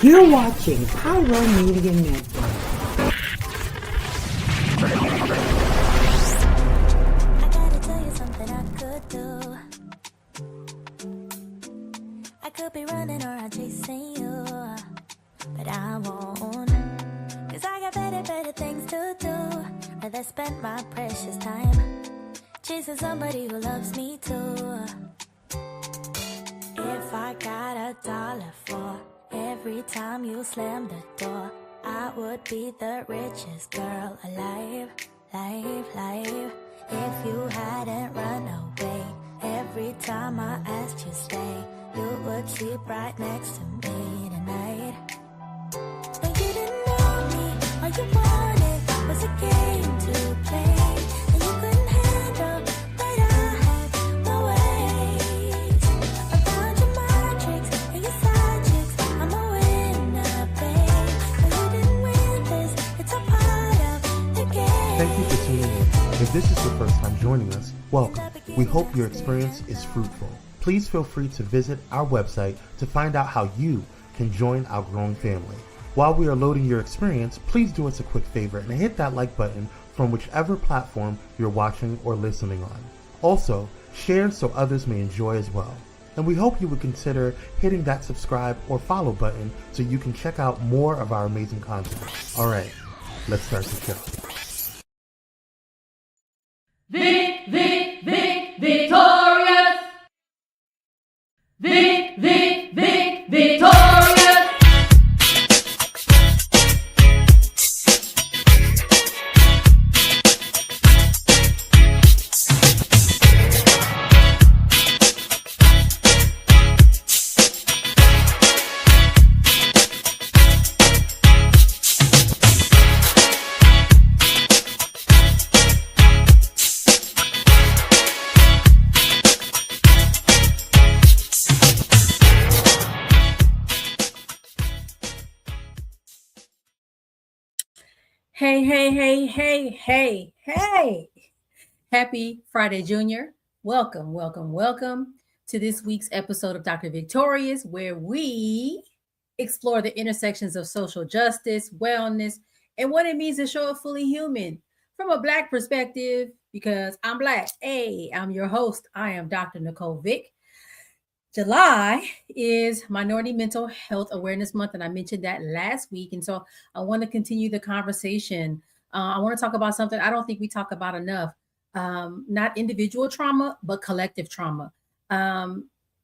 You're watching Pyro Media Network. I gotta tell you something I could do. I could be running around chasing you, but I won't. Cause I got better things to do. Rather spend my precious time chasing somebody who loves me too. If I got $1 for every time you slam the door, I would be the richest girl alive, life. If you hadn't run away every time I asked you stay, you would sleep right next to me tonight. And you didn't know me, all you wanted was a game to play, and you couldn't handle that I had my ways. I found your matrix and your side chicks, I'm a winner, babe. But you didn't win this, it's a part of the game. Thank you for tuning in. If this is your first time joining us, welcome. We hope your experience is fruitful. Please feel free to visit our website to find out how you can join our growing family. While we are loading your experience, please do us a quick favor and hit that like button from whichever platform you're watching or listening on. Also, share so others may enjoy as well. And we hope you would consider hitting that subscribe or follow button so you can check out more of our amazing content. Alright, let's start the show. Vick, Victorious! Vick, Victorious! Hey. Happy Friday, Junior. Welcome to this week's episode of Dr. Victorious, where we explore the intersections of social justice, wellness, and what it means to show up fully human from a Black perspective, because I'm Black. Hey, I'm your host. I am Dr. Nicole Vick. July is Minority Mental Health Awareness Month, and I mentioned that last week. And so I want to continue the conversation. I want to talk about something I don't think we talk about enough. Not individual trauma, but collective trauma.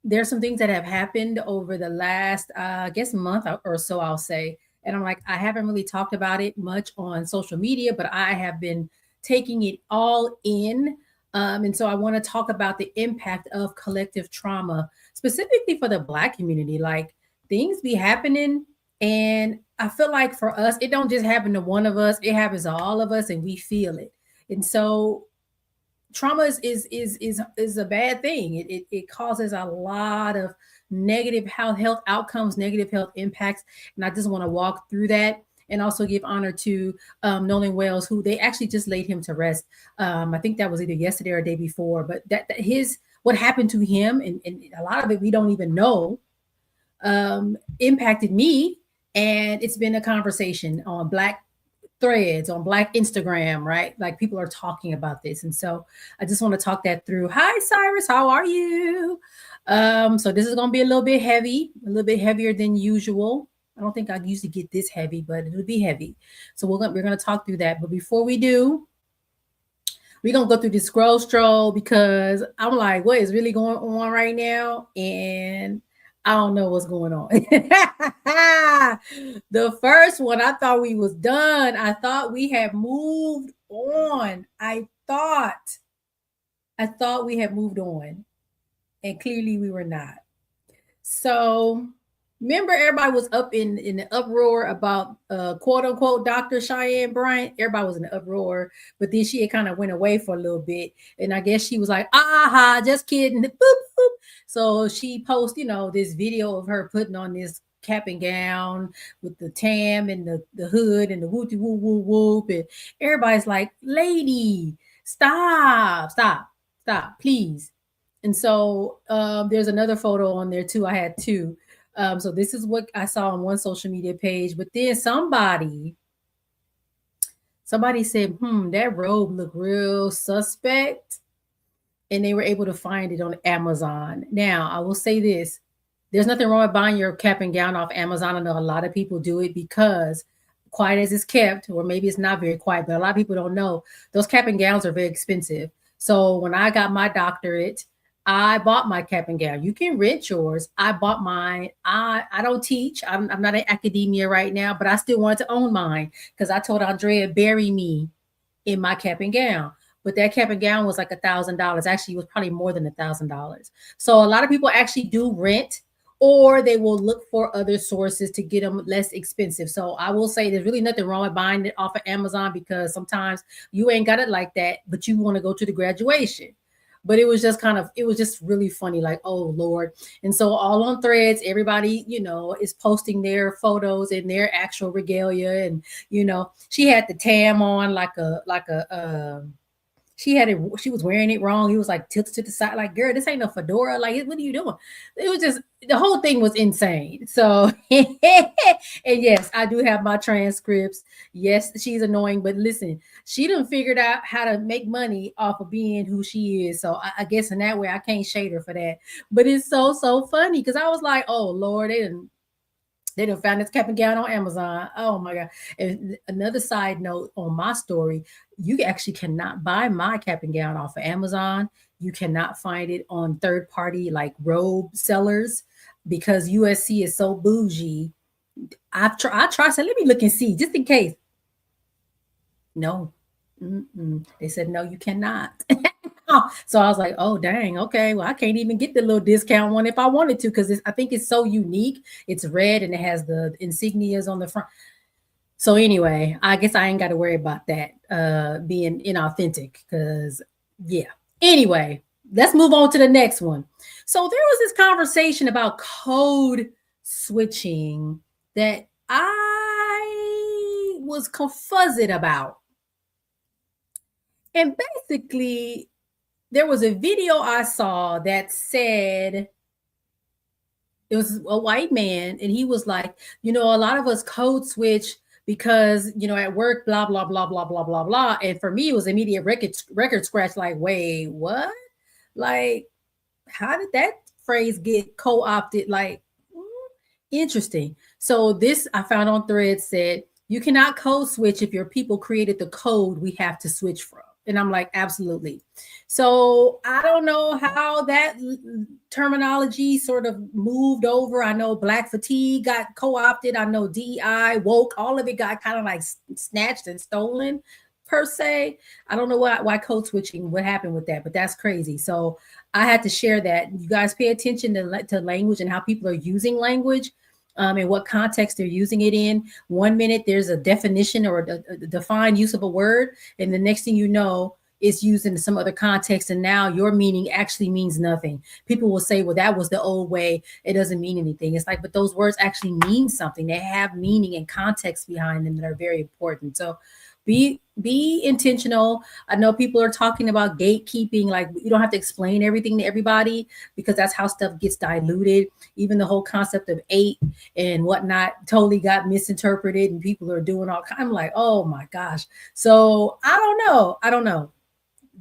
There's some things that have happened over the last, month or so, I'll say. And I'm like, I haven't really talked about it much on social media, but I have been taking it all in. And so I want to talk about the impact of collective trauma, specifically for the Black community. Like, things be happening, and I feel like for us, it don't just happen to one of us; it happens to all of us, and we feel it. And so, trauma is a bad thing. It causes a lot of negative health outcomes, negative health impacts, and I just want to walk through that. And also give honor to Nolan Wells, who they actually just laid him to rest. I think that was either yesterday or the day before. But what happened to him, and a lot of it we don't even know, impacted me. And it's been a conversation on Black threads, on Black Instagram, right? Like, people are talking about this. And so I just want to talk that through. Hi, Cyrus, how are you? So this is going to be a little bit heavy, a little bit heavier than usual. I don't think I usually get this heavy, but it'll be heavy. So we're gonna talk through that. But before we do, we're gonna go through the scroll because I'm like, what is really going on right now? And I don't know what's going on. The first one, I thought we was done. I thought we had moved on. I thought we had moved on, and clearly we were not. So remember, everybody was up in the uproar about quote unquote Dr. Cheyenne Bryant. Everybody was in the uproar, but then she had kind of went away for a little bit. And I guess she was like, just kidding. Boop, boop. So she posted, this video of her putting on this cap and gown with the tam and the hood and the whoopty whoop whoop whoop. And everybody's like, lady, stop, please. And so there's another photo on there too. I had two. So this is what I saw on one social media page, but then somebody said, that robe looked real suspect. And they were able to find it on Amazon. Now, I will say this. There's nothing wrong with buying your cap and gown off Amazon. I know a lot of people do it because quiet as it's kept, or maybe it's not very quiet, but a lot of people don't know those cap and gowns are very expensive. So when I got my doctorate, I bought my cap and gown. You can rent yours. I bought mine. I don't teach. I'm not in academia right now, but I still wanted to own mine because I told Andrea, bury me in my cap and gown. But that cap and gown was like $1,000. Actually, it was probably more than $1,000. So a lot of people actually do rent, or they will look for other sources to get them less expensive. So I will say there's really nothing wrong with buying it off of Amazon because sometimes you ain't got it like that, but you want to go to the graduation. But it was just really funny, like, oh Lord. And so all on Threads, everybody, is posting their photos and their actual regalia. And, she had the tam on like a she had it, she was wearing it wrong. He was like tilted to the side, like, girl, this ain't no fedora. Like, what are you doing? It was just, the whole thing was insane. So, and yes, I do have my transcripts. Yes, she's annoying, but listen, she done figured out how to make money off of being who she is. So I guess in that way, I can't shade her for that. But it's so funny because I was like, oh Lord, they done found this cap and gown on Amazon. Oh my God. And another side note on my story, you actually cannot buy my cap and gown off of Amazon. You cannot find it on third party like robe sellers because USC is so bougie. I tried, said, let me look and see just in case. No. They said, no, you cannot. So I was like, oh, dang. Okay. Well, I can't even get the little discount one if I wanted to, because I think it's so unique. It's red and it has the insignias on the front. So anyway, I guess I ain't got to worry about that being inauthentic because, yeah. Anyway, let's move on to the next one. So there was this conversation about code switching that I was confuzzed about. And basically, there was a video I saw that said, it was a white man, and he was like, a lot of us code switch because, at work, blah, blah, blah, blah, blah, blah, blah. And for me, it was immediate record scratch, like, wait, what? Like, how did that phrase get co-opted? Like, interesting. So this I found on Threads said, you cannot code switch if your people created the code we have to switch from. And I'm like, absolutely. So I don't know how that terminology sort of moved over. I know Black fatigue got co-opted. I know DEI, woke, all of it got kind of like snatched and stolen per se. I don't know why code switching, what happened with that, but that's crazy. So I had to share that. You guys pay attention to language and how people are using language. And what context they're using it in. 1 minute, there's a definition or a defined use of a word. And the next thing you know, it's used in some other context. And now your meaning actually means nothing. People will say, well, that was the old way. It doesn't mean anything. It's like, but those words actually mean something. They have meaning and context behind them that are very important. So be intentional. I know people are talking about gatekeeping, like you don't have to explain everything to everybody because that's how stuff gets diluted. Even the whole concept of 8 and whatnot totally got misinterpreted, and people are doing all kind of like, oh my gosh. So I don't know.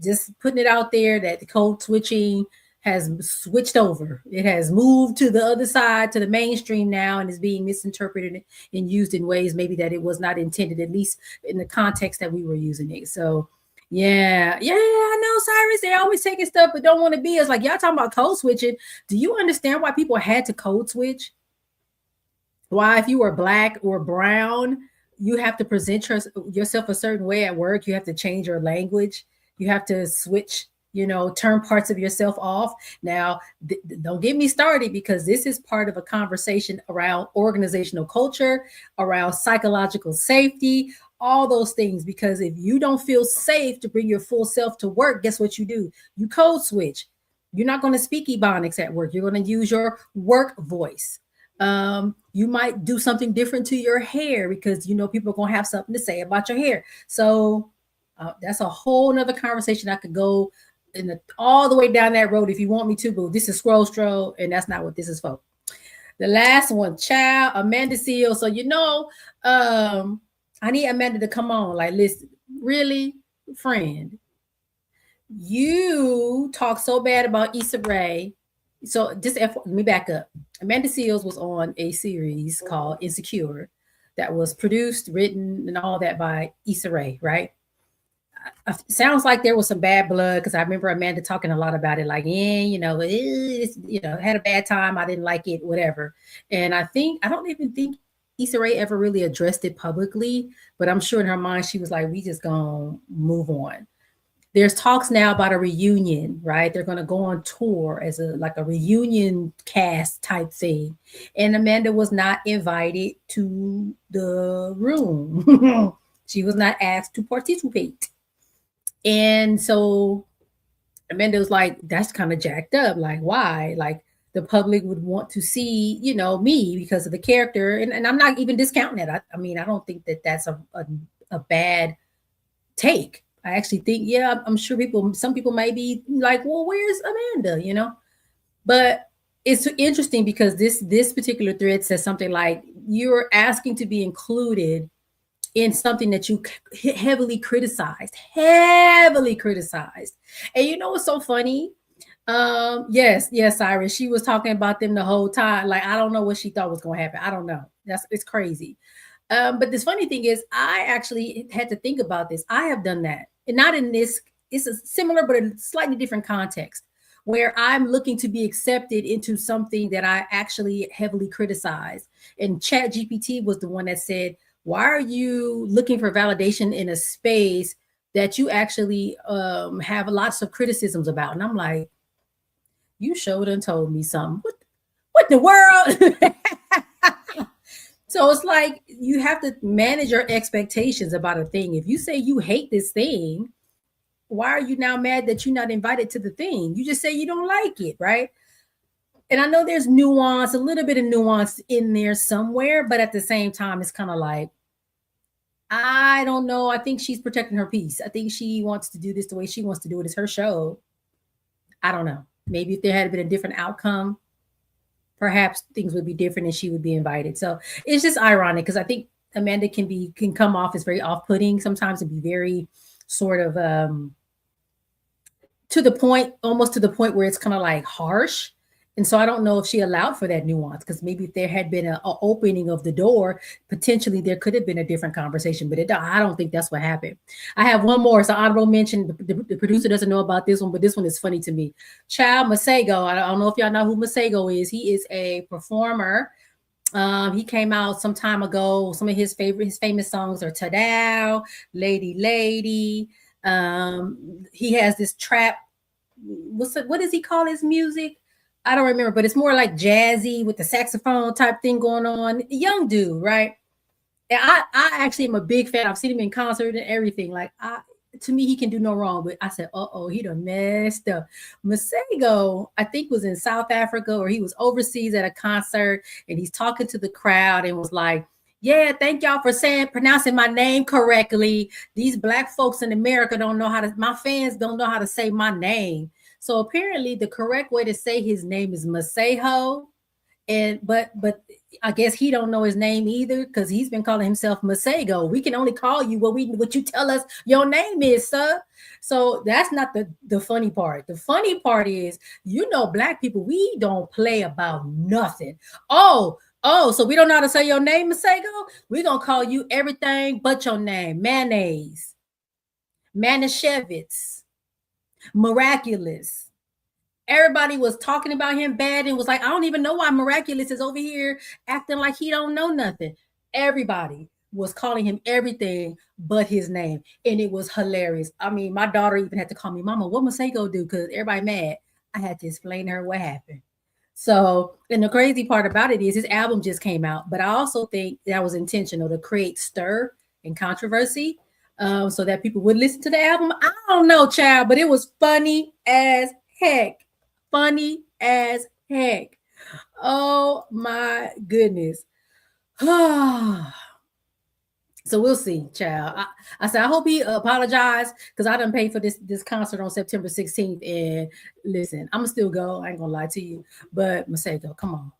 Just putting it out there that the code switching has switched over. It has moved to the other side, to the mainstream now, and is being misinterpreted and used in ways maybe that it was not intended, at least in the context that we were using it. So yeah, I know, Cyrus, they're always taking stuff but don't want to be. It's like, y'all talking about code switching. Do you understand why people had to code switch? Why, if you were Black or brown, you have to present yourself a certain way at work. You have to change your language. You have to switch, turn parts of yourself off. Now, don't get me started, because this is part of a conversation around organizational culture, around psychological safety, all those things. Because if you don't feel safe to bring your full self to work, guess what you do? You code switch. You're not going to speak Ebonics at work. You're going to use your work voice. You might do something different to your hair because, people are going to have something to say about your hair. So that's a whole nother conversation. I could go all the way down that road if you want me to, but this is Scroll, and that's not what this is for. The last one, child, Amanda Seals. So I need Amanda to come on. Like, listen, really, friend, you talk so bad about Issa Rae. So let me back up. Amanda Seals was on a series called Insecure that was produced, written, and all that by Issa Rae, right? Sounds like there was some bad blood because I remember Amanda talking a lot about it, like, had a bad time. I didn't like it, whatever. And I don't even think Issa Rae ever really addressed it publicly, but I'm sure in her mind she was like, we just gonna move on. There's talks now about a reunion, right? They're going to go on tour as a reunion cast type thing. And Amanda was not invited to the room. She was not asked to participate. And so Amanda was like, that's kind of jacked up. Like, why? Like, the public would want to see, me because of the character. And I'm not even discounting it. I mean, I don't think that that's a bad take. I actually think, I'm sure some people might be like, well, where's Amanda, But it's interesting because this particular thread says something like, you're asking to be included in something that you heavily criticized. And what's so funny? Yes, Iris, she was talking about them the whole time. Like, I don't know what she thought was going to happen. I don't know. It's crazy. But this funny thing is, I actually had to think about this. I have done that. And not in this, it's a similar, but a slightly different context where I'm looking to be accepted into something that I actually heavily criticize. And ChatGPT was the one that said, why are you looking for validation in a space that you actually have lots of criticisms about? And I'm like, you showed and told me something. What in the world? So it's like you have to manage your expectations about a thing. If you say you hate this thing, why are you now mad that you're not invited to the thing? You just say you don't like it, right? And I know there's nuance, a little bit of nuance in there somewhere, but at the same time, it's kind of like, I don't know. I think she's protecting her peace. I think she wants to do this the way she wants to do it. It's her show. I don't know. Maybe if there had been a different outcome, perhaps things would be different and she would be invited. So it's just ironic because I think Amanda can come off as very off-putting sometimes and be very sort of almost to the point where it's kind of like harsh. And so I don't know if she allowed for that nuance because maybe if there had been an opening of the door, potentially there could have been a different conversation. But I don't think that's what happened. I have one more. So honorable mention. The producer doesn't know about this one, but this one is funny to me. Child Masego. I don't know if y'all know who Masego is. He is a performer. He came out some time ago. Some of his famous songs are "Tadao," "Lady Lady." He has this trap. What does he call his music? I don't remember, but it's more like jazzy with the saxophone type thing going on. Young dude, right? And I actually am a big fan. I've seen him in concert and everything. Like, to me, he can do no wrong. But I said, he done messed up. Masego, I think, was in South Africa or he was overseas at a concert, and he's talking to the crowd and was like, yeah, thank y'all for pronouncing my name correctly. These Black folks in America my fans don't know how to say my name. So apparently the correct way to say his name is Masego. But I guess he don't know his name either because he's been calling himself Masego. We can only call you what you tell us your name is, sir. So that's not the funny part. The funny part is, Black people, we don't play about nothing. So we don't know how to say your name, Masego? We're going to call you everything but your name. Mayonnaise, Manischewitz, Miraculous. Everybody was talking about him bad and was like, I don't even know why Miraculous is over here acting like he don't know nothing. Everybody was calling him everything but his name. And it was hilarious. I mean, my daughter even had to call me, Mama, what Masego do? Because everybody mad. I had to explain to her what happened. So, and the crazy part about it is his album just came out. But I also think that was intentional to create stir and controversy so that people would listen to the album. I don't know, child, but it was funny as heck. Funny as heck. Oh my goodness. So we'll see, child. I said, I hope he apologized because I done paid for this concert on September 16th. And listen, I'm going to still go. I ain't going to lie to you. But Masego, come on.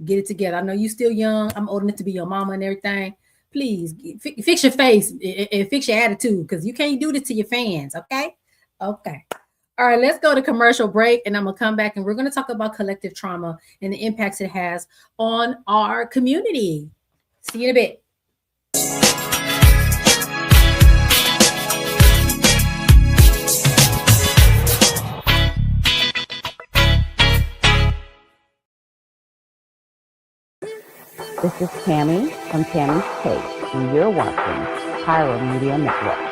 Get it together. I know you still young. I'm old enough to be your mama and everything. Please fix your face and fix your attitude, because you can't do this to your fans. Okay. Okay. All right, let's go to commercial break, and I'm going to come back and we're going to talk about collective trauma and the impacts it has on our community. See you in a bit. This is Tammy from Tammy's Take, and you're watching Pyro Media Network.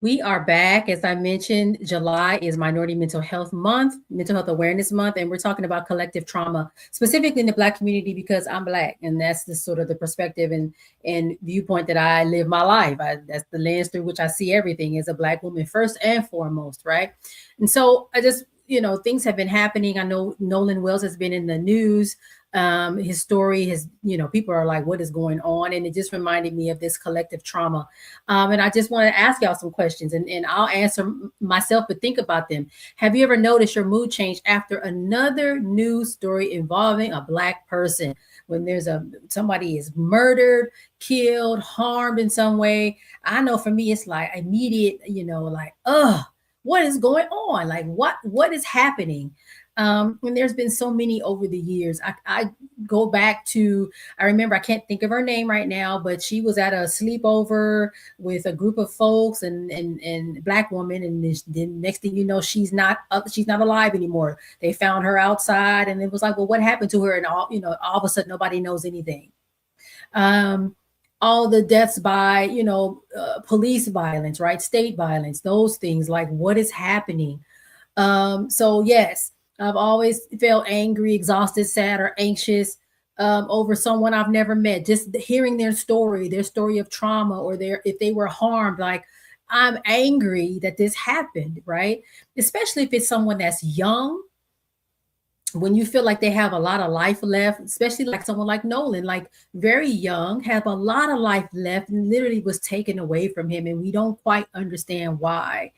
We are back. As I mentioned, July is Minority Mental Health Month, Mental Health Awareness Month, and we're talking about collective trauma, specifically in the Black community, because I'm Black, and that's the sort of the perspective and viewpoint that I live my life. That's the lens through which I see everything as a Black woman, first and foremost, right? And so I just, things have been happening. I know Nolan Wells has been in the news. His story has, people are like, what is going on? And it just reminded me of this collective trauma. And I just want to ask y'all some questions, and I'll answer myself, but think about them. Have you ever noticed your mood change after another news story involving a Black person? When there's somebody is murdered, killed, harmed in some way? I know for me, it's like immediate, what is going on? Like, what is happening? And there's been so many over the years. I go back to, I remember, I can't think of her name right now, but she was at a sleepover with a group of folks and Black woman. And then next thing you know, she's not alive anymore. They found her outside, and it was like, well, what happened to her? And all of a sudden, nobody knows anything. All the deaths by, police violence, right? State violence, those things, like what is happening? So yes, I've always felt angry, exhausted, sad, or anxious over someone I've never met. Just hearing their story of trauma, or if they were harmed, like I'm angry that this happened, right? Especially if it's someone that's young. When you feel like they have a lot of life left, especially like someone like Nolan, like very young, have a lot of life left, and literally was taken away from him, and we don't quite understand why.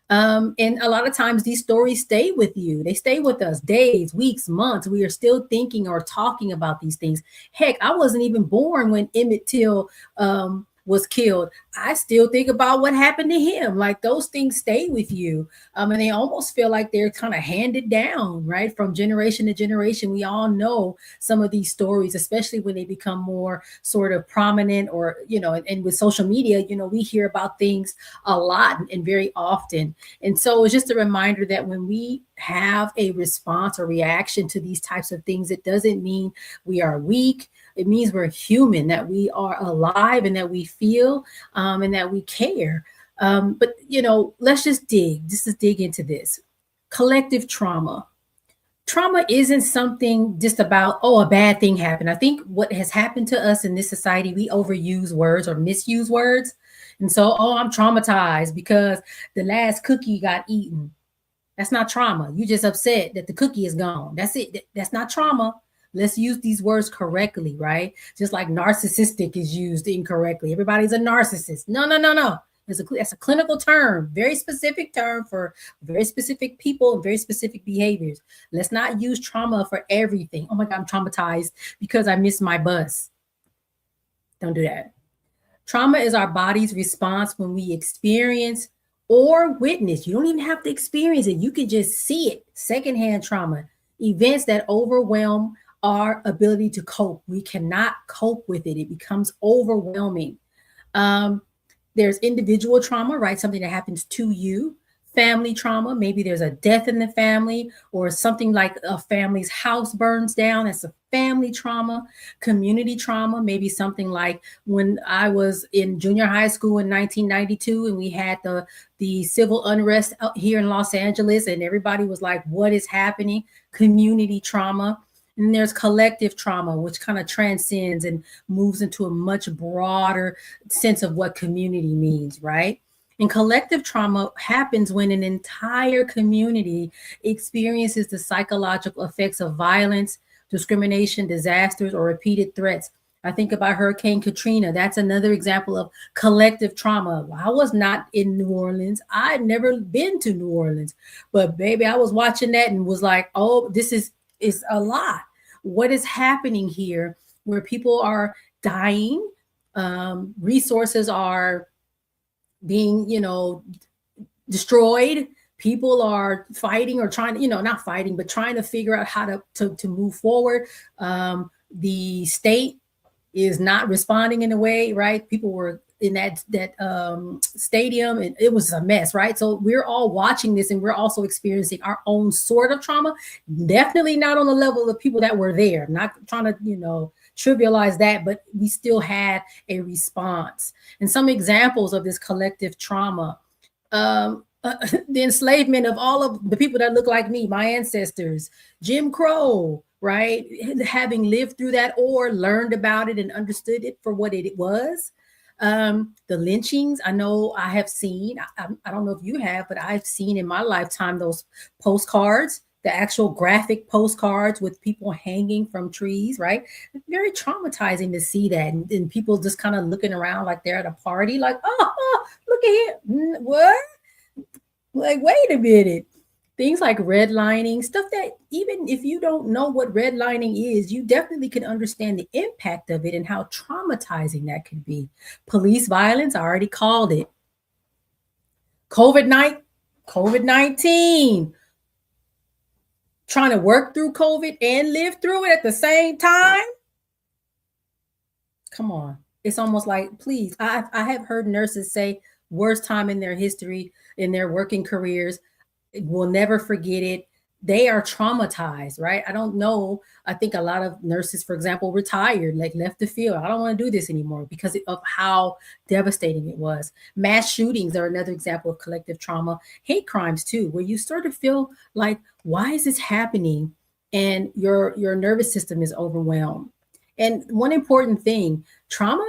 And a lot of times these stories stay with you. They stay with us days, weeks, months. We are still thinking or talking about these things. Heck, I wasn't even born when Emmett Till was killed. I still think about what happened to him. Like those things stay with you. And they almost feel like they're kind of handed down, right? From generation to generation. We all know some of these stories, especially when they become more sort of prominent, or, and with social media, we hear about things a lot and very often. And so it's just a reminder that when we have a response or reaction to these types of things, it doesn't mean we are weak. It means we're human, that we are alive, and that we feel, and that we care. But, let's just dig into this. Collective trauma. Trauma isn't something just about, a bad thing happened. I think what has happened to us in this society, we overuse words or misuse words. And so, I'm traumatized because the last cookie got eaten. That's not trauma. You just upset that the cookie is gone. That's it. That's not trauma. Let's use these words correctly, right? Just like narcissistic is used incorrectly. Everybody's a narcissist. No. That's a clinical term, very specific term for very specific people and very specific behaviors. Let's not use trauma for everything. Oh my God, I'm traumatized because I missed my bus. Don't do that. Trauma is our body's response when we experience or witness. You don't even have to experience it. You can just see it. Secondhand trauma, events that overwhelm our ability to cope. We cannot cope with it. It becomes overwhelming. There's individual trauma, right? Something that happens to you. Family trauma, maybe there's a death in the family, or something like a family's house burns down. That's a family trauma. Community trauma, maybe something like when I was in junior high school in 1992 and we had the civil unrest out here in Los Angeles and everybody was like, what is happening? Community trauma. And there's collective trauma, which kind of transcends and moves into a much broader sense of what community means, right? And collective trauma happens when an entire community experiences the psychological effects of violence, discrimination, disasters, or repeated threats. I think about Hurricane Katrina. That's another example of collective trauma. I was not in New Orleans. I'd never been to New Orleans, but baby, I was watching that and was like, oh, this is a lot. What is happening here where people are dying, resources are being, destroyed. People are fighting or trying to, not fighting, but trying to figure out how to move forward. The state is not responding in a way, right? People were in that stadium and it was a mess, right? So we're all watching this and we're also experiencing our own sort of trauma. Definitely not on the level of people that were there. I'm not trying to, trivialize that, but we still had a response. And some examples of this collective trauma, the enslavement of all of the people that look like me, my ancestors, Jim Crow, right? Having lived through that or learned about it and understood it for what it was. The lynchings, I know I have seen, I don't know if you have, but I've seen in my lifetime those postcards, the actual graphic postcards with people hanging from trees, right? Very traumatizing to see that. And people just kind of looking around like they're at a party, like, oh, look at here. What? Like, wait a minute. Things like redlining, stuff that even if you don't know what redlining is, you definitely can understand the impact of it and how traumatizing that can be. Police violence, I already called it. COVID-19, trying to work through COVID and live through it at the same time. Come on. It's almost like, please, I have heard nurses say worst time in their history, in their working careers, will never forget it. They are traumatized, right? I don't know. I think a lot of nurses, for example, retired, like left the field. I don't want to do this anymore because of how devastating it was. Mass shootings are another example of collective trauma. Hate crimes too, where you sort of feel like, why is this happening? And your nervous system is overwhelmed. And one important thing, trauma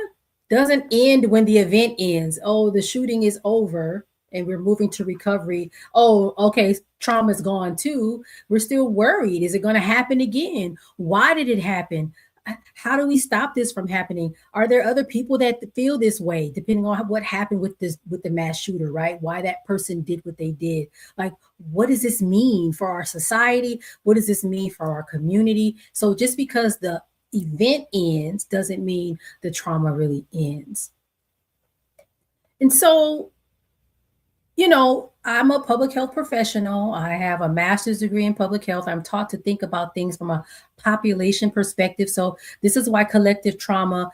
doesn't end when the event ends. Oh, the shooting is over and we're moving to recovery. Oh, okay, trauma's gone too. We're still worried. Is it going to happen again? Why did it happen? How do we stop this from happening? Are there other people that feel this way, depending on what happened with the mass shooter, right? Why that person did what they did? Like, what does this mean for our society? What does this mean for our community? So just because the event ends doesn't mean the trauma really ends. And so, I'm a public health professional. I have a master's degree in public health. I'm taught to think about things from a population perspective. So this is why collective trauma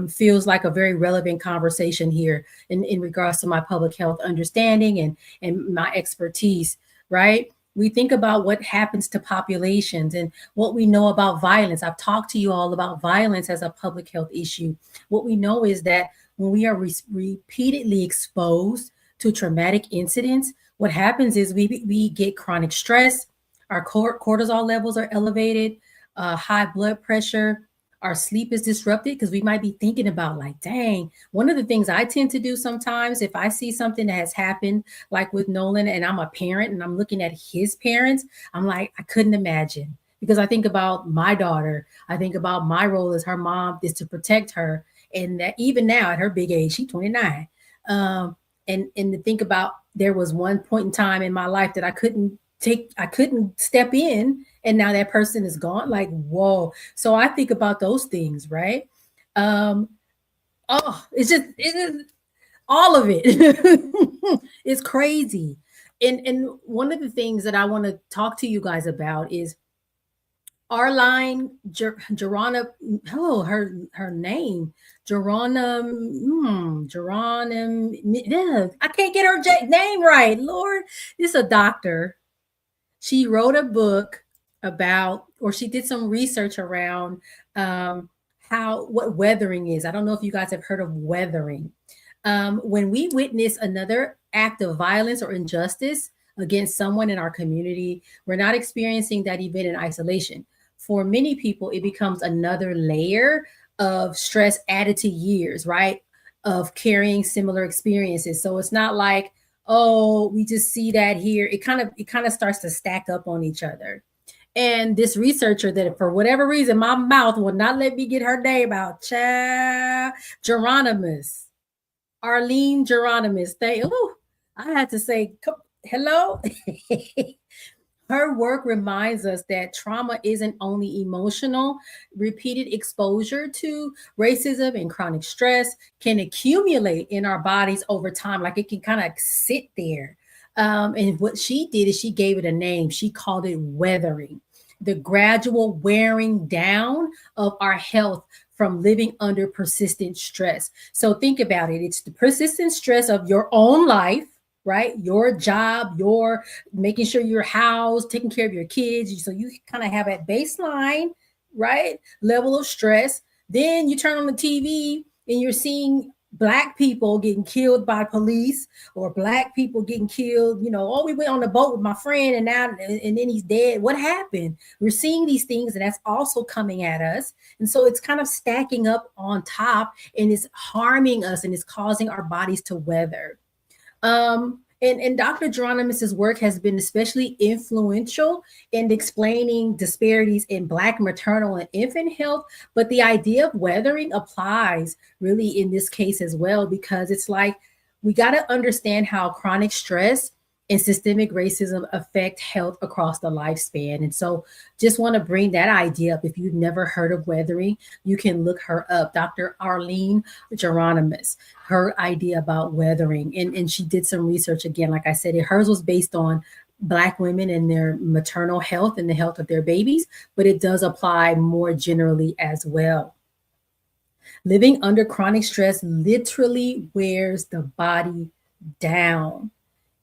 feels like a very relevant conversation here in regards to my public health understanding and my expertise, right? We think about what happens to populations and what we know about violence. I've talked to you all about violence as a public health issue. What we know is that when we are repeatedly exposed to traumatic incidents, what happens is we get chronic stress, our cortisol levels are elevated, high blood pressure, our sleep is disrupted because we might be thinking about like, dang, one of the things I tend to do sometimes if I see something that has happened, like with Nolan and I'm a parent and I'm looking at his parents, I'm like, I couldn't imagine because I think about my daughter. I think about my role as her mom is to protect her. And that even now at her big age, she's 29. And to think about there was one point in time in my life that I couldn't step in and now that person is gone. Like, whoa. So I think about those things, right? It's just all of it. It's crazy. And one of the things that I want to talk to you guys about is Arline Geronima. Oh, her name Geronima. Yeah, I can't get her name right. Lord, this is a doctor. She wrote a book about, or she did some research around what weathering is. I don't know if you guys have heard of weathering. When we witness another act of violence or injustice against someone in our community, we're not experiencing that event in isolation. For many people, it becomes another layer of stress added to years, right, of carrying similar experiences. So it's not like, oh, we just see that here. It kind of starts to stack up on each other. And this researcher that for whatever reason, my mouth will not let me get her name out, Geronimus. Arline Geronimus. I had to say hello. Her work reminds us that trauma isn't only emotional. Repeated exposure to racism and chronic stress can accumulate in our bodies over time. Like it can kind of sit there. And what she did is she gave it a name. She called it weathering, the gradual wearing down of our health from living under persistent stress. So think about it. It's the persistent stress of your own life, right? Your job, your making sure you're housed, taking care of your kids. So you kind of have a baseline, right, level of stress. Then you turn on the TV and you're seeing Black people getting killed by police, or Black people getting killed. We went on the boat with my friend and then he's dead. What happened? We're seeing these things, and that's also coming at us. And so it's kind of stacking up on top, and it's harming us, and it's causing our bodies to weather. And Dr. Geronimus's work has been especially influential in explaining disparities in Black maternal and infant health. But the idea of weathering applies really in this case as well, because it's like we got to understand how chronic stress and systemic racism affect health across the lifespan. And so just want to bring that idea up. If you've never heard of weathering, you can look her up, Dr. Arline Geronimus, her idea about weathering. And she did some research, again, like I said, hers was based on Black women and their maternal health and the health of their babies, but it does apply more generally as well. Living under chronic stress literally wears the body down.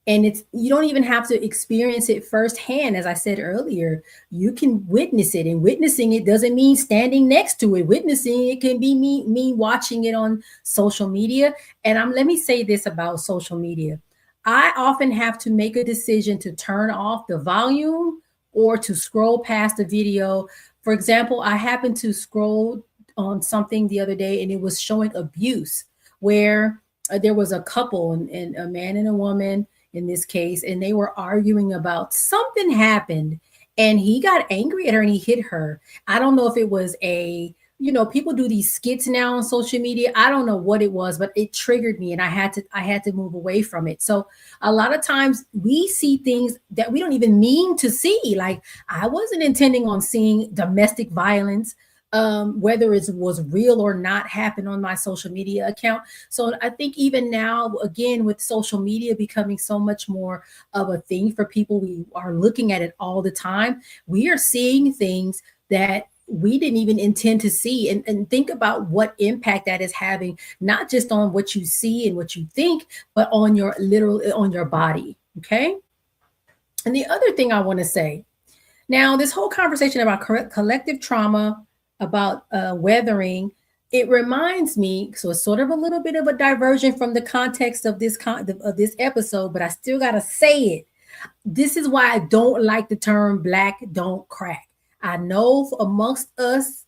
And you don't even have to experience it firsthand. As I said earlier, you can witness it, and witnessing it doesn't mean standing next to it. Witnessing it can be me watching it on social media. And let me say this about social media. I often have to make a decision to turn off the volume or to scroll past a video. For example, I happened to scroll on something the other day, and it was showing abuse, where there was a couple, and a man and a woman in this case, and they were arguing about something happened, and he got angry at her and he hit her. I don't know if it was people do these skits now on social media. I don't know what it was, but it triggered me, and I had to move away from it. So a lot of times we see things that we don't even mean to see. Like, I wasn't intending on seeing domestic violence, whether it was real or not, happen on my social media account. So I think even now, again, with social media becoming so much more of a thing for people, we are looking at it all the time. We are seeing things that we didn't even intend to see. And think about what impact that is having, not just on what you see and what you think, but on your body. Okay. And the other thing I want to say now, this whole conversation about collective trauma, about weathering, it reminds me, so it's sort of a little bit of a diversion from the context of this episode, but I still got to say it. This is why I don't like the term Black don't crack. I know amongst us,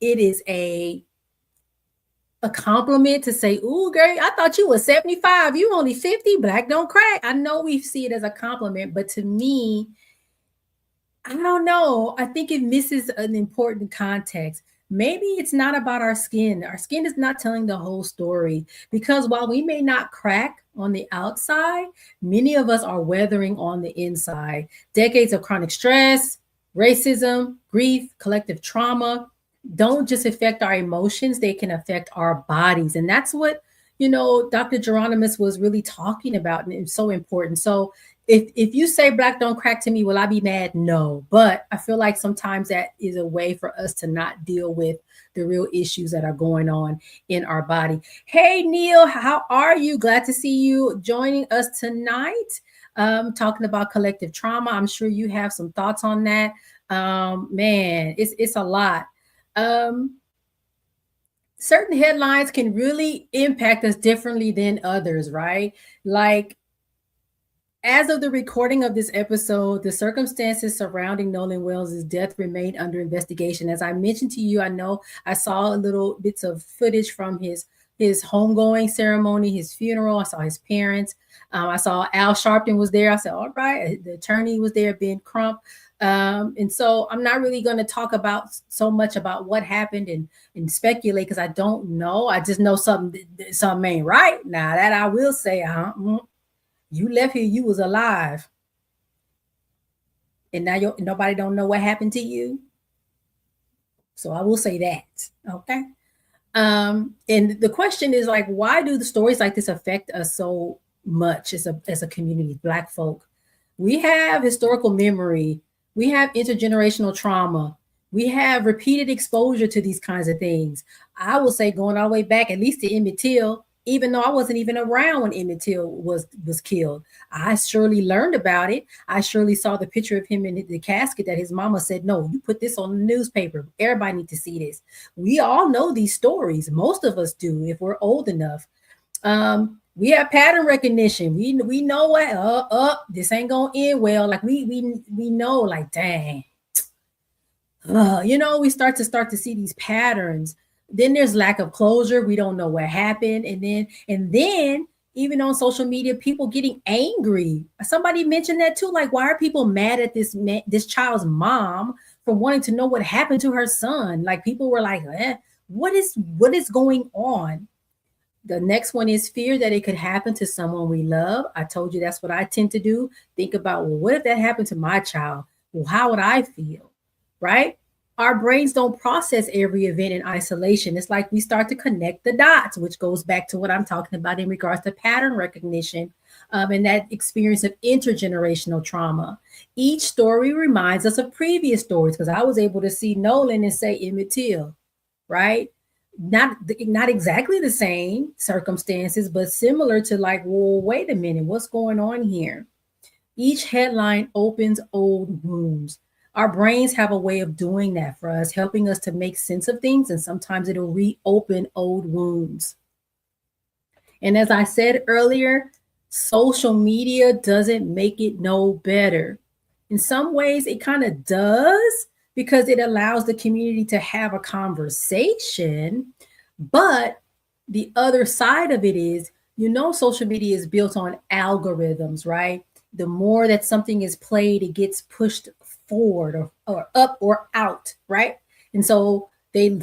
it is a compliment to say, "Ooh, girl, I thought you were 75. You only 50. Black don't crack." I know we see it as a compliment, but to me, I don't know. I think it misses an important context. Maybe it's not about our skin. Our skin is not telling the whole story, because while we may not crack on the outside, many of us are weathering on the inside. Decades of chronic stress, racism, grief, collective trauma don't just affect our emotions, they can affect our bodies. And that's what, Dr. Geronimus was really talking about, and it's so important. So if you say black don't crack to me, will I be mad? No. But I feel like sometimes that is a way for us to not deal with the real issues that are going on in our body. Hey, Neil, how are you? Glad to see you joining us tonight. Talking about collective trauma. I'm sure you have some thoughts on that. Man, it's a lot. Certain headlines can really impact us differently than others, right? Like, as of the recording of this episode, the circumstances surrounding Nolan Wells' death remain under investigation. As I mentioned to you, I know I saw little bits of footage from his homegoing ceremony, his funeral. I saw his parents. I saw Al Sharpton was there. I said, all right. The attorney was there, Ben Crump. And so I'm not really going to talk about so much about what happened and speculate because I don't know. I just know something ain't right. Now that I will say, you left here, you was alive. And now nobody don't know what happened to you. So I will say that. Okay. And the question is like, why do the stories like this affect us so much as a community, Black folk? We have historical memory. We have intergenerational trauma. We have repeated exposure to these kinds of things. I will say going all the way back, at least to Emmett Till, even though I wasn't even around when Emmett Till was killed. I surely learned about it. I surely saw the picture of him in the casket that his mama said, no, you put this on the newspaper. Everybody needs to see this. We all know these stories. Most of us do if we're old enough. We have pattern recognition. We know what this ain't gonna end well. Like we know, like, dang. We start to see these patterns. Then there's lack of closure. We don't know what happened. And then even on social media, people getting angry. Somebody mentioned that too. Like, why are people mad at this child's mom for wanting to know what happened to her son? Like, people were like, what is going on? The next one is fear that it could happen to someone we love. I told you that's what I tend to do. Think about, well, what if that happened to my child? Well, how would I feel? Right? Our brains don't process every event in isolation. It's like we start to connect the dots, which goes back to what I'm talking about in regards to pattern recognition and that experience of intergenerational trauma. Each story reminds us of previous stories, because I was able to see Nolan and say Emmett Till, right? Not exactly the same circumstances, but similar to like, well, wait a minute, what's going on here? Each headline opens old wounds. Our brains have a way of doing that for us, helping us to make sense of things, and sometimes it'll reopen old wounds. And as I said earlier, social media doesn't make it no better. In some ways, it kind of does, because it allows the community to have a conversation. But the other side of it is, social media is built on algorithms, right? The more that something is played, it gets pushed forward or up or out, right? And so they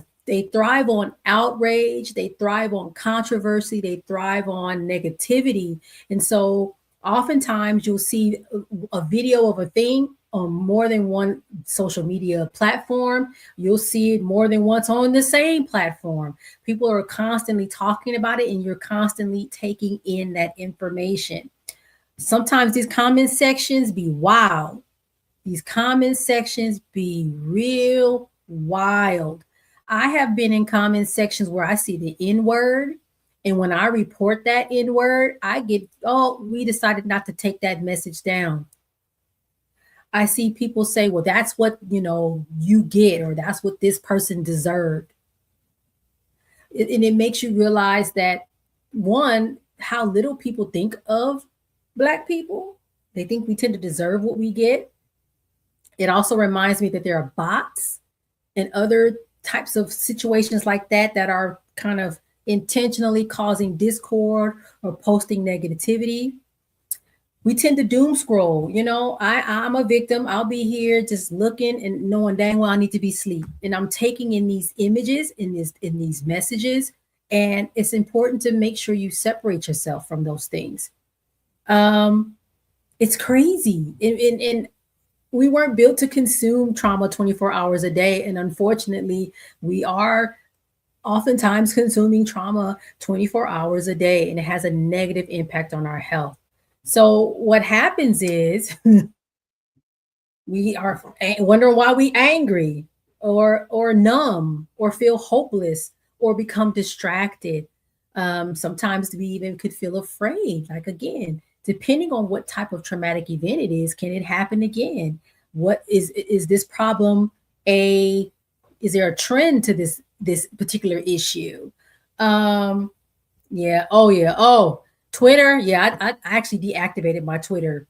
thrive on outrage, they thrive on controversy, they thrive on negativity. And so oftentimes you'll see a video of a thing on more than one social media platform. You'll see it more than once on the same platform. People are constantly talking about it, and you're constantly taking in that information. Sometimes these comment sections be wild. These comment sections be real wild. I have been in comment sections where I see the N-word, and when I report that N-word, I get, we decided not to take that message down. I see people say, well, that's what, you get, or that's what this person deserved. And it makes you realize that, one, how little people think of Black people. They think we tend to deserve what we get. It also reminds me that there are bots and other types of situations like that are kind of intentionally causing discord or posting negativity. We tend to doom scroll. I'm a victim. I'll be here just looking and knowing dang well I need to be asleep. And I'm taking in these images, in these messages. And it's important to make sure you separate yourself from those things. It's crazy. And we weren't built to consume trauma 24 hours a day. And unfortunately, we are oftentimes consuming trauma 24 hours a day, and it has a negative impact on our health. So what happens is we are wondering why we angry or numb or feel hopeless or become distracted. Sometimes we even could feel afraid. Like again, depending on what type of traumatic event it is, can it happen again? What is this problem a is there a trend to this particular issue? Yeah. Oh yeah. Oh, Twitter. Yeah, I actually deactivated my Twitter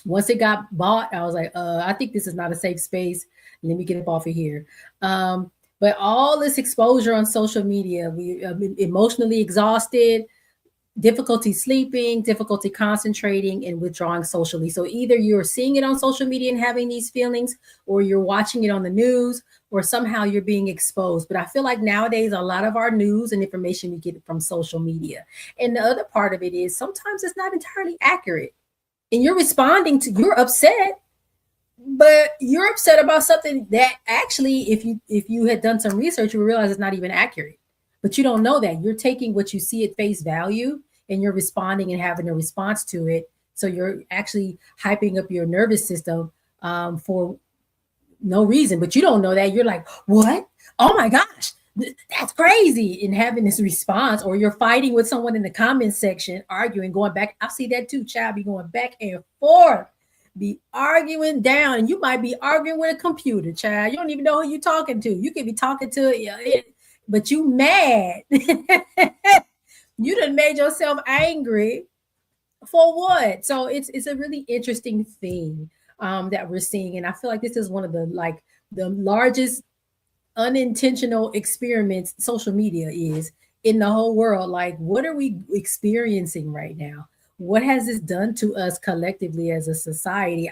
once it got bought. I was like, I think this is not a safe space. Let me get up off of here. But all this exposure on social media, we have been emotionally exhausted, difficulty sleeping, difficulty concentrating, and withdrawing socially. So either you're seeing it on social media and having these feelings, or you're watching it on the news, or somehow you're being exposed. But I feel like nowadays a lot of our news and information we get from social media. And the other part of it is sometimes it's not entirely accurate. And you're responding to, you're upset, but you're upset about something that actually, if you had done some research, you would realize it's not even accurate. But you don't know that. You're taking what you see at face value and you're responding and having a response to it. So you're actually hyping up your nervous system for no reason, but you don't know that. You're like, what? Oh my gosh, that's crazy. And having this response, or you're fighting with someone in the comments section, arguing, going back. I see that too, child, be going back and forth, be arguing down. And you might be arguing with a computer, child. You don't even know who you're talking to. You could be talking to it, but you mad. You done made yourself angry for what? So it's a really interesting thing that we're seeing. And I feel like this is one of the largest unintentional experiments social media is in the whole world. Like, what are we experiencing right now? What has this done to us collectively as a society?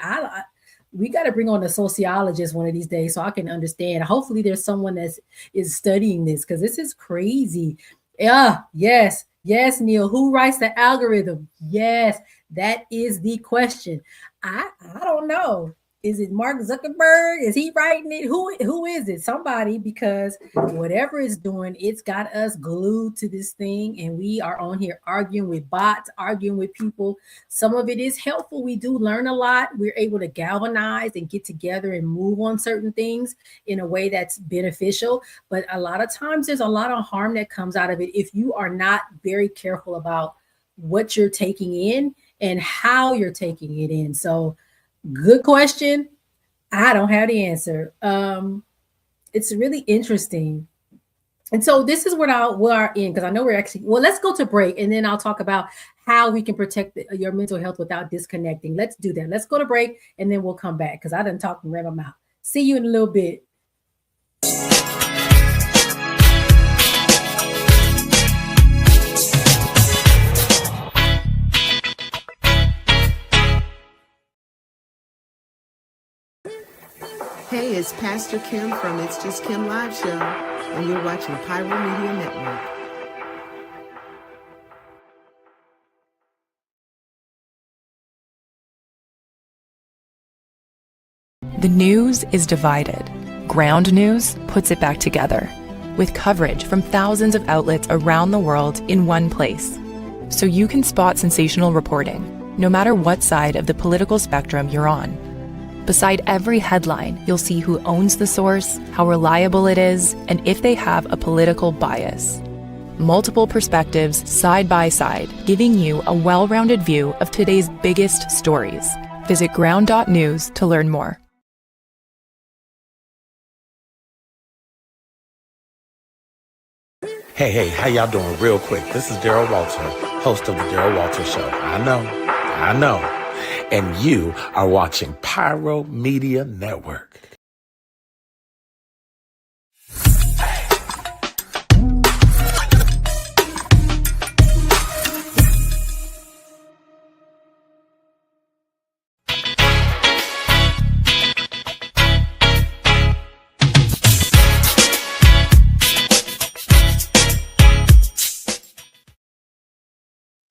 We got to bring on a sociologist one of these days so I can understand. Hopefully there's someone that is studying this, because this is crazy. Yeah, yes, Neil. Who writes the algorithm? Yes, that is the question. I don't know. Is it Mark Zuckerberg? Is he writing it? Who is it? Somebody, because whatever it's doing, it's got us glued to this thing. And we are on here arguing with bots, arguing with people. Some of it is helpful. We do learn a lot. We're able to galvanize and get together and move on certain things in a way that's beneficial. But a lot of times there's a lot of harm that comes out of it if you are not very careful about what you're taking in and how you're taking it in. So, good question. I don't have the answer. It's really interesting. And so this is what we're in, because I know we're actually, well, let's go to break and then I'll talk about how we can protect your mental health without disconnecting. Let's do that. Let's go to break and then we'll come back, because I done talked and ran my mouth. See you in a little bit. Hey, it's Pastor Kim from It's Just Kim Live Show, and you're watching Pyro Media Network. The news is divided. Ground News puts it back together, with coverage from thousands of outlets around the world in one place. So you can spot sensational reporting, no matter what side of the political spectrum you're on. Beside every headline, you'll see who owns the source, how reliable it is, and if they have a political bias. Multiple perspectives side by side, giving you a well-rounded view of today's biggest stories. Visit ground.news to learn more. Hey, how y'all doing? Real quick, this is Daryl Walter, host of the Daryl Walter Show. I know. And you are watching Pyro Media Network.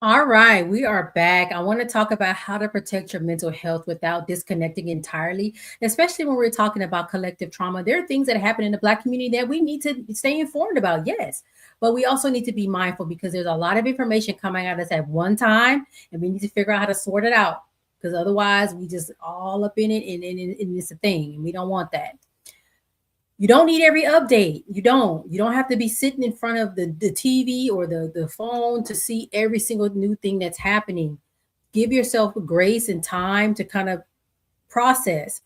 All All right, we are back. I want to talk about how to protect your mental health without disconnecting entirely, especially when we're talking about collective trauma. There are things that happen in the Black community that we need to stay informed about, yes, but we also need to be mindful because there's a lot of information coming at us at one time, and we need to figure out how to sort it out because otherwise we just all up in it and it's a thing, and we don't want that. You don't need every update. You don't have to be sitting in front of the TV or the phone to see every single new thing that's happening. Give yourself grace and time to kind of process.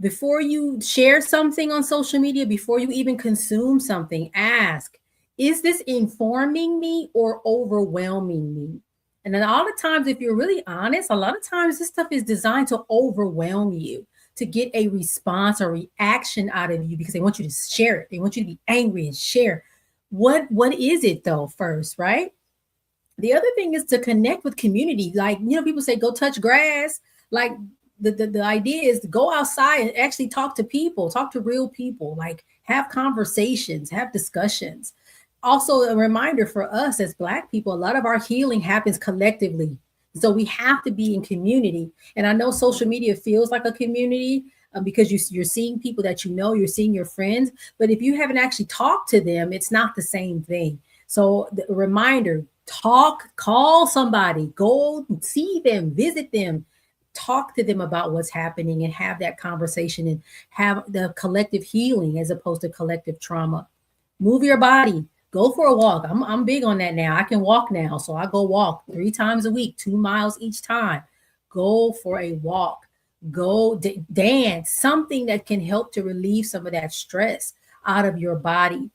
Before you share something on social media, before you even consume something, ask, is this informing me or overwhelming me? And then all the times, if you're really honest, a lot of times this stuff is designed to overwhelm you, to get a response or reaction out of you because they want you to share it. They want you to be angry and share. What is it though first, right? The other thing is to connect with community. Like, people say, go touch grass. Like the idea is to go outside and actually talk to people, talk to real people, like have conversations, have discussions. Also a reminder for us as Black people, a lot of our healing happens collectively. So we have to be in community. And I know social media feels like a community because you're seeing people that you're seeing your friends. But if you haven't actually talked to them, it's not the same thing. So the reminder, call somebody, go see them, visit them, talk to them about what's happening and have that conversation and have the collective healing as opposed to collective trauma. Move your body. Go for a walk. I'm big on that now. I can walk now. So I go walk 3 times a week, 2 miles each time. Go for a walk. Go dance, something that can help to relieve some of that stress out of your body.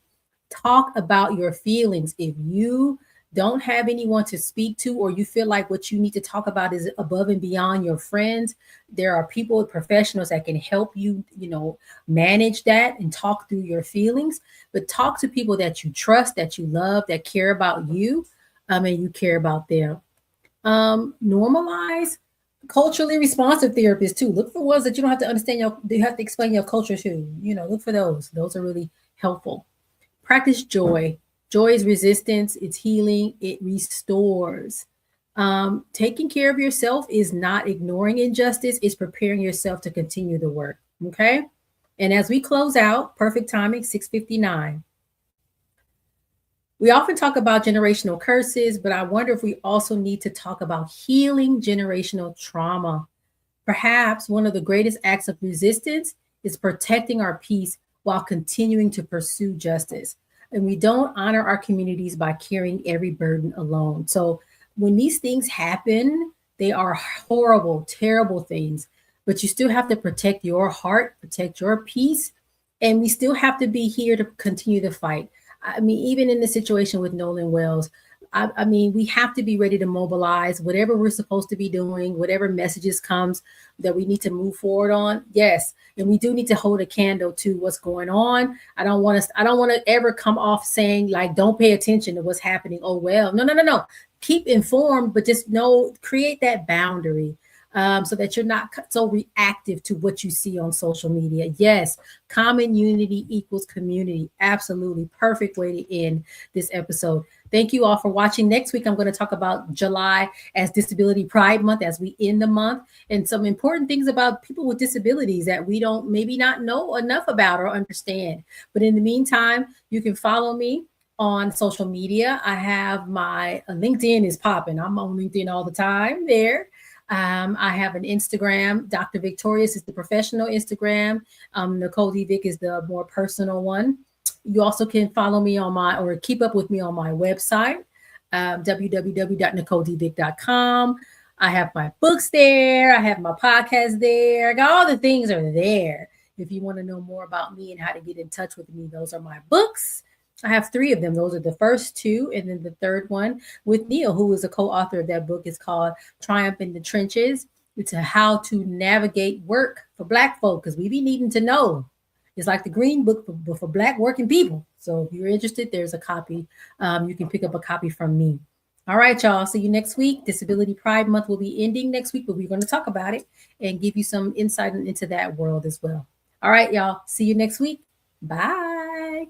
Talk about your feelings. If you don't have anyone to speak to, or you feel like what you need to talk about is above and beyond your friends, there are people, professionals that can help you, manage that and talk through your feelings. But talk to people that you trust, that you love, that care about you, and you care about them. Normalize culturally responsive therapists too. Look for ones that you don't have to understand you have to explain your culture to. Look for those. Those are really helpful. Practice joy. Joy is resistance, it's healing, it restores. Taking care of yourself is not ignoring injustice, it's preparing yourself to continue the work, okay? And as we close out, perfect timing, 6:59. We often talk about generational curses, but I wonder if we also need to talk about healing generational trauma. Perhaps one of the greatest acts of resistance is protecting our peace while continuing to pursue justice. And we don't honor our communities by carrying every burden alone. So when these things happen, they are horrible, terrible things, but you still have to protect your heart, protect your peace. And we still have to be here to continue the fight. I mean, even in the situation with Nolan Wells, we have to be ready to mobilize whatever we're supposed to be doing, whatever messages comes that we need to move forward on. Yes. And we do need to hold a candle to what's going on. I don't want to ever come off saying like, don't pay attention to what's happening. Oh, well, no. Keep informed, but just create that boundary. So that you're not so reactive to what you see on social media. Yes, common unity equals community. Absolutely perfect way to end this episode. Thank you all for watching. Next week, I'm going to talk about July as Disability Pride Month as we end the month, and some important things about people with disabilities that we don't maybe not know enough about or understand. But in the meantime, you can follow me on social media. I have my LinkedIn is popping. I'm on LinkedIn all the time there. I have an Instagram. Dr. VICKtorious is the professional Instagram. Nicole D. Vick is the more personal one. You also can follow me or keep up with me on my website, www.NicoleDvick.com. I have my books there. I have my podcast there. All the things are there. If you want to know more about me and how to get in touch with me, those are my books. I have 3 of them. Those are the first 2. And then the third one with Neil, who is a co-author of that book, is called Triumph in the Trenches. It's how to navigate work for Black folk, because we be needing to know. It's like the Green Book for Black working people. So if you're interested, there's a copy. You can pick up a copy from me. All right, y'all. See you next week. Disability Pride Month will be ending next week, but we're going to talk about it and give you some insight into that world as well. All right, y'all. See you next week. Bye.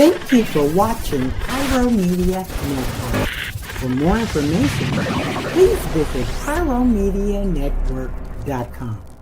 Thank you for watching Pyro Media Network. For more information, please visit pyromedianetwork.com.